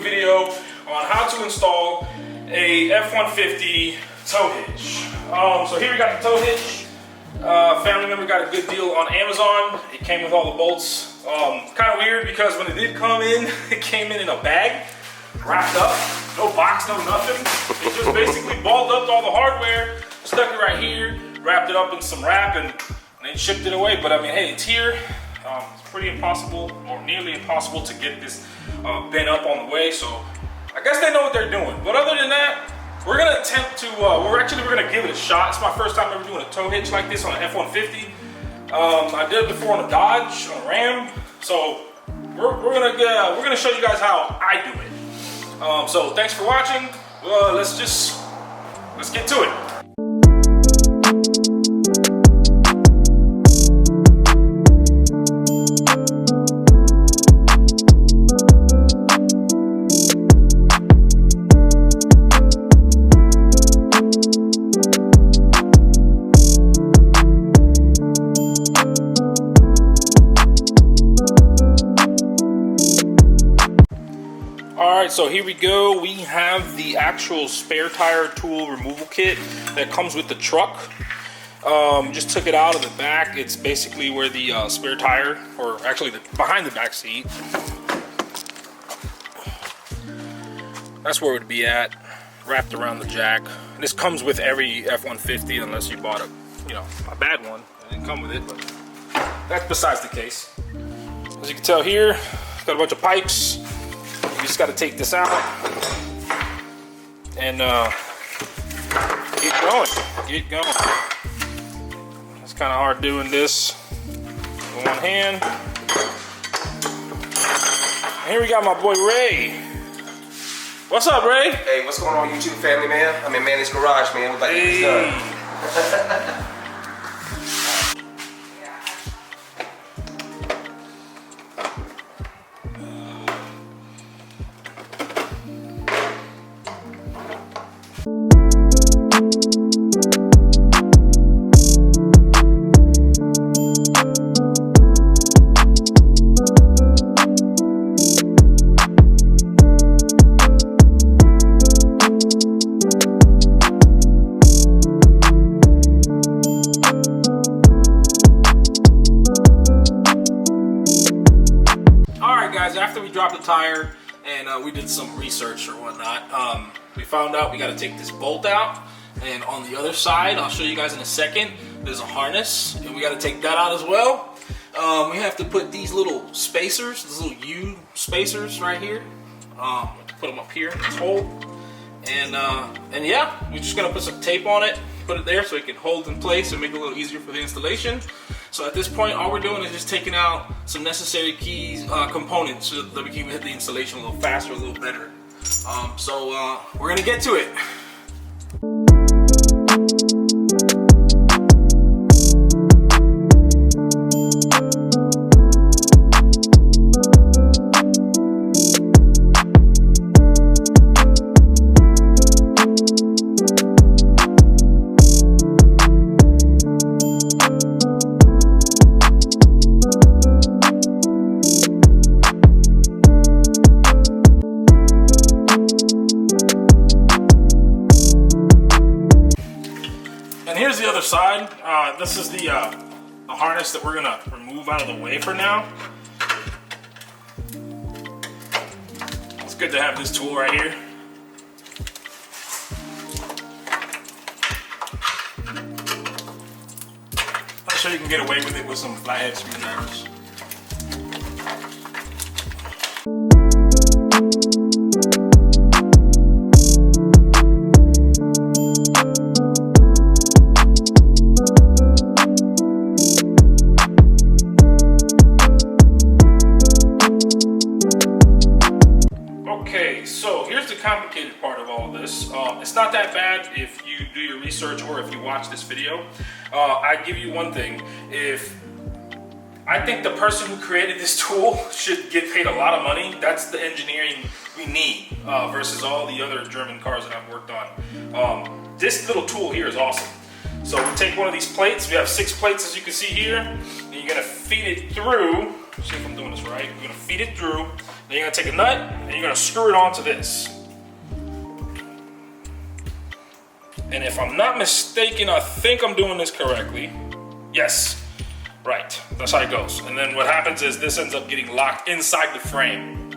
video on how to install a F-150 tow hitch. So here we got the tow hitch. Family member got a good deal on Amazon. It came with all the bolts. Kind of weird because when it did come in, it came in a bag, wrapped up, no box, no nothing. It just basically balled up all the hardware, stuck it right here, wrapped it up in some wrap, and then shipped it away. But I mean, hey, it's here. It's pretty impossible, or nearly impossible, to get this bent up on the way. So I guess they know what they're doing. But other than that, we're gonna attempt to. We're gonna give it a shot. It's my first time ever doing a tow hitch like this on an F-150. I did it before on a Dodge, on a Ram. So we're gonna show you guys how I do it. So thanks for watching. Let's get to it. Alright, so here we go. We have the actual spare tire tool removal kit that comes with the truck. Just took it out of the back. It's basically where the spare tire, or actually behind the back seat. That's where it would be at, wrapped around the jack. And this comes with every F-150 unless you bought a bad one. It didn't come with it, but that's besides the case. As you can tell here, it's got a bunch of pipes. You just got to take this out and get going. It's kind of hard doing this with one hand. And here we got my boy Ray. What's up, Ray? Hey, what's going on, YouTube family, man? I'm in Manny's garage, man. We're about to get this done. After we dropped the tire and we did some research or whatnot, we found out we got to take this bolt out, and on the other side, I'll show you guys in a second, there's a harness, and we got to take that out as well. We have to put these little spacers, these little U spacers right here, put them up here in this hole, and yeah, we're just gonna put some tape on it, put it there so it can hold in place and make it a little easier for the installation. So at this point, all we're doing is just taking out some necessary components so that we can hit the installation a little faster, a little better. So we're gonna get to it. Here's the other side. This is the harness that we're gonna remove out of the way for now. It's good to have this tool right here. I'm sure you can get away with it with some flathead screwdrivers. So here's the complicated part of all this. It's not that bad if you do your research or if you watch this video. I give you one thing. I think the person who created this tool should get paid a lot of money. That's the engineering we need versus all the other German cars that I've worked on. This little tool here is awesome. So we take one of these plates. We have 6 plates, as you can see here. And you're gonna feed it through. See if I'm doing this right. You're gonna feed it through, Then you're gonna take a nut and you're gonna screw it onto this. And if I'm not mistaken, I think I'm doing this correctly. Yes, right, that's how it goes. And then what happens is this ends up getting locked inside the frame.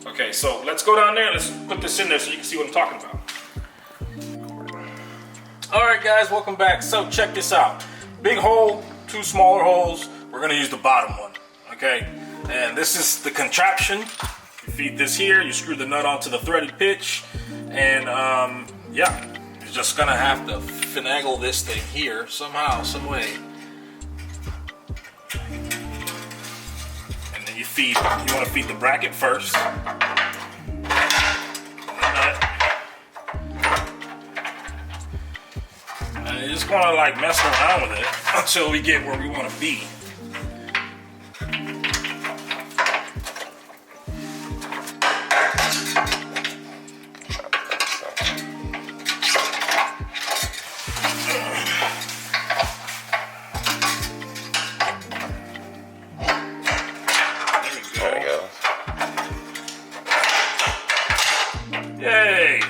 Okay, so let's go down there and let's put this in there so you can see what I'm talking about. All right, guys, welcome back. So check this out. Big hole, 2 smaller holes. We're gonna use the bottom one, okay? And this is the contraption. You feed this here, you screw the nut onto the threaded pitch, and yeah, you're just gonna have to finagle this thing here somehow, some way. And then you wanna feed the bracket first. And you just wanna like mess around with it until we get where we wanna be. Yay!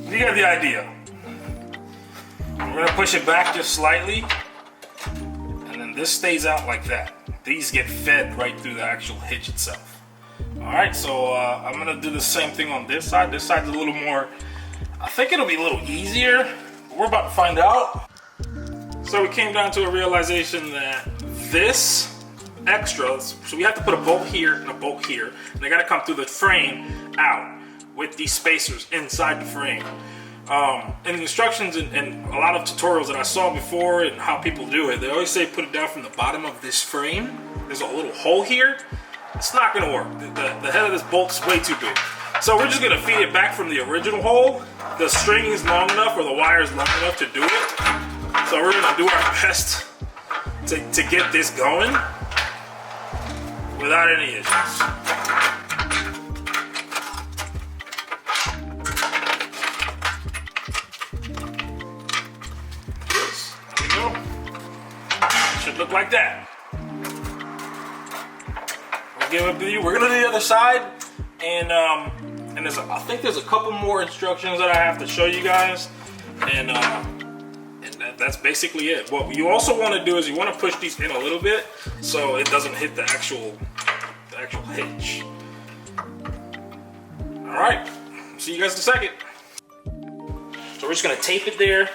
You got the idea. We're gonna push it back just slightly, and then this stays out like that. These get fed right through the actual hitch itself. All right, so I'm gonna do the same thing on this side. This side's a little more, I think it'll be a little easier, but we're about to find out. So we came down to a realization that this extra, so we have to put a bolt here and a bolt here, and they gotta come through the frame out with these spacers inside the frame. In the instructions and a lot of tutorials that I saw before and how people do it, they always say put it down from the bottom of this frame. There's a little hole here. It's not gonna work. The head of this bolt's way too big. So we're just gonna feed it back from the original hole. The string is long enough or the wire is long enough to do it. So we're gonna do our best to get this going without any issues. There we go. Should look like that. We'll give it to you. We're gonna do the other side, and I think there's a couple more instructions that I have to show you guys, and that's basically it. What you also want to do is you want to push these in a little bit so it doesn't hit the actual hitch. All right, see you guys in a second. So we're just gonna tape it there.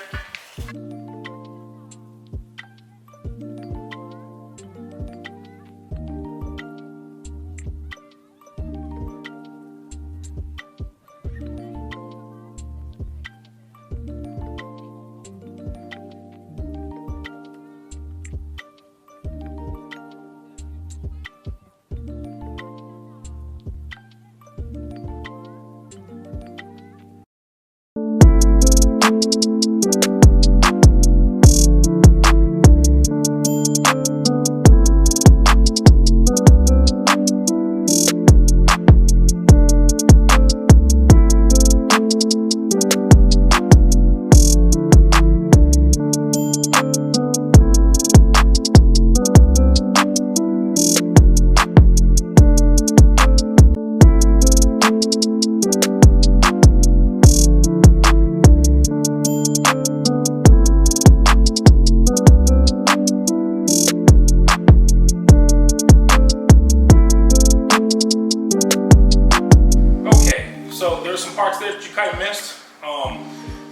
Parts there that you kind of missed.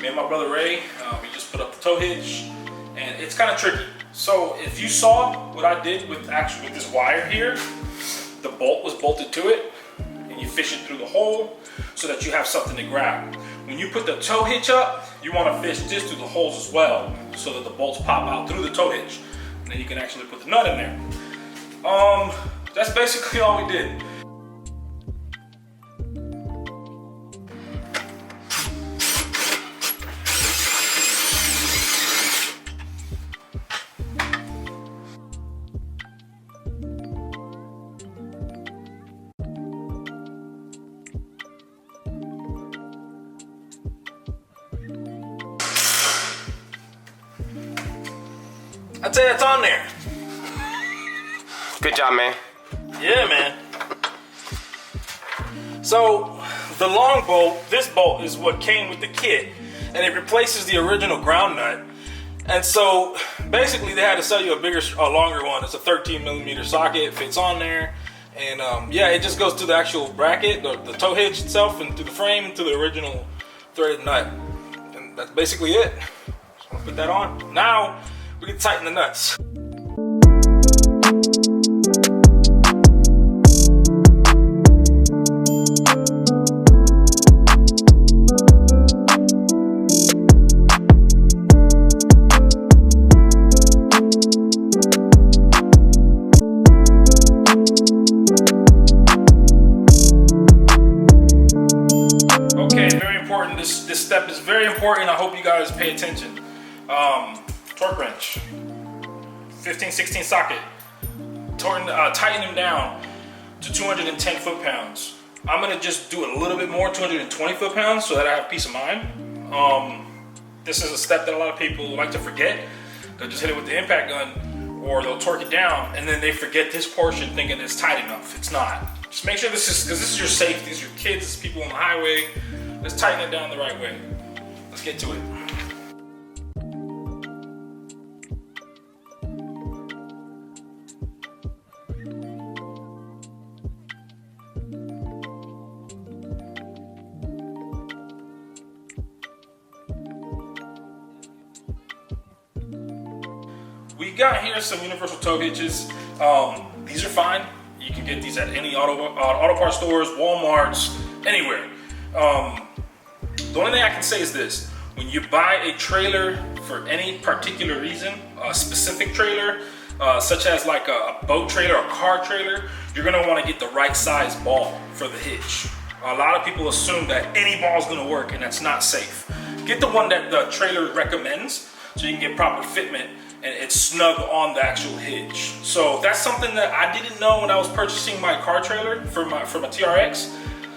Me and my brother Ray, we just put up the tow hitch, and it's kind of tricky. So if you saw what I did with this wire here, the bolt was bolted to it, and you fish it through the hole so that you have something to grab. When you put the tow hitch up, you want to fish this through the holes as well, so that the bolts pop out through the tow hitch, and then you can actually put the nut in there. That's basically all we did. I'd say that's on there. Good job, man. Yeah, man. So the long bolt, this bolt is what came with the kit, and it replaces the original ground nut. And so basically they had to sell you a longer one. It's a 13mm socket, it fits on there. And yeah, it just goes to the actual bracket, the tow hitch itself, and to the frame, and to the original threaded nut. And that's basically it. Just gonna put that on. Now we can tighten the nuts. This step is very important. I hope you guys pay attention. Torque wrench, 15/16 socket. Tighten them down to 210 foot-pounds. I'm gonna just do a little bit more, 220 foot-pounds, so that I have peace of mind. This is a step that a lot of people like to forget. They'll just hit it with the impact gun, or they'll torque it down, and then they forget this portion, thinking it's tight enough. It's not. Just make sure this is, because this is your safety. These are your kids, this is people on the highway. Let's tighten it down the right way. Let's get to it. We got here some universal tow hitches. These are fine. You can get these at any auto parts stores, Walmarts, anywhere. The only thing I can say is this: when you buy a trailer for any particular reason, a specific trailer, such as like a boat trailer, a car trailer, you're gonna want to get the right size ball for the hitch. A lot of people assume that any ball is gonna work, and that's not safe. Get the one that the trailer recommends, so you can get proper fitment and it's snug on the actual hitch. So that's something that I didn't know when I was purchasing my car trailer for my TRX.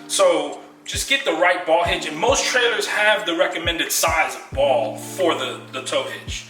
So just get the right ball hitch, and most trailers have the recommended size of ball for the tow hitch.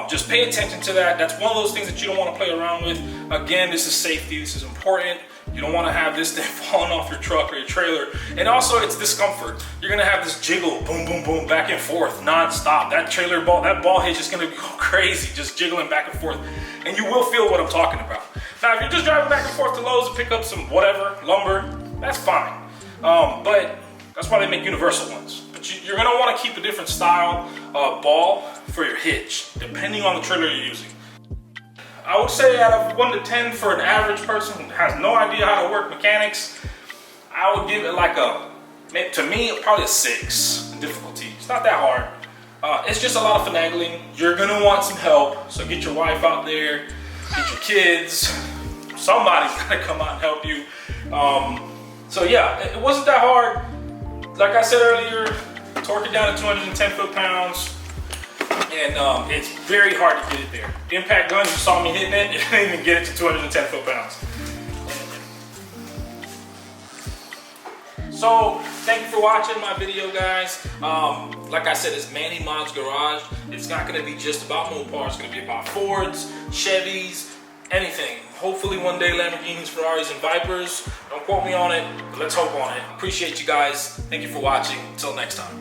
Just pay attention to that. That's one of those things that you don't want to play around with. Again, this is safety, this is important. You don't want to have this thing falling off your truck or your trailer. And also it's discomfort. You're gonna have this jiggle, boom, boom, boom, back and forth, non-stop. That ball hitch is gonna go crazy, just jiggling back and forth. And you will feel what I'm talking about. Now, if you're just driving back and forth to Lowe's to pick up some whatever, lumber, that's fine. But that's why they make universal ones. But you're gonna wanna keep a different style ball for your hitch, depending on the trailer you're using. I would say out of 1 to 10 for an average person who has no idea how to work mechanics, I would give it like to me, probably a 6 in difficulty. It's not that hard. It's just a lot of finagling. You're gonna want some help, so get your wife out there, get your kids. Somebody's gotta come out and help you. So yeah, it wasn't that hard. Like I said earlier, torque it down to 210 foot-pounds. And it's very hard to get it there. Impact gun, you saw me hitting it, it didn't even get it to 210 foot-pounds. So, thank you for watching my video, guys. Like I said, it's Manny Mod's Garage. It's not gonna be just about Mopar, it's gonna be about Fords, Chevys, anything. Hopefully one day Lamborghinis, Ferraris, and Vipers. Don't quote me on it, but let's hope on it. Appreciate you guys. Thank you for watching. Until next time.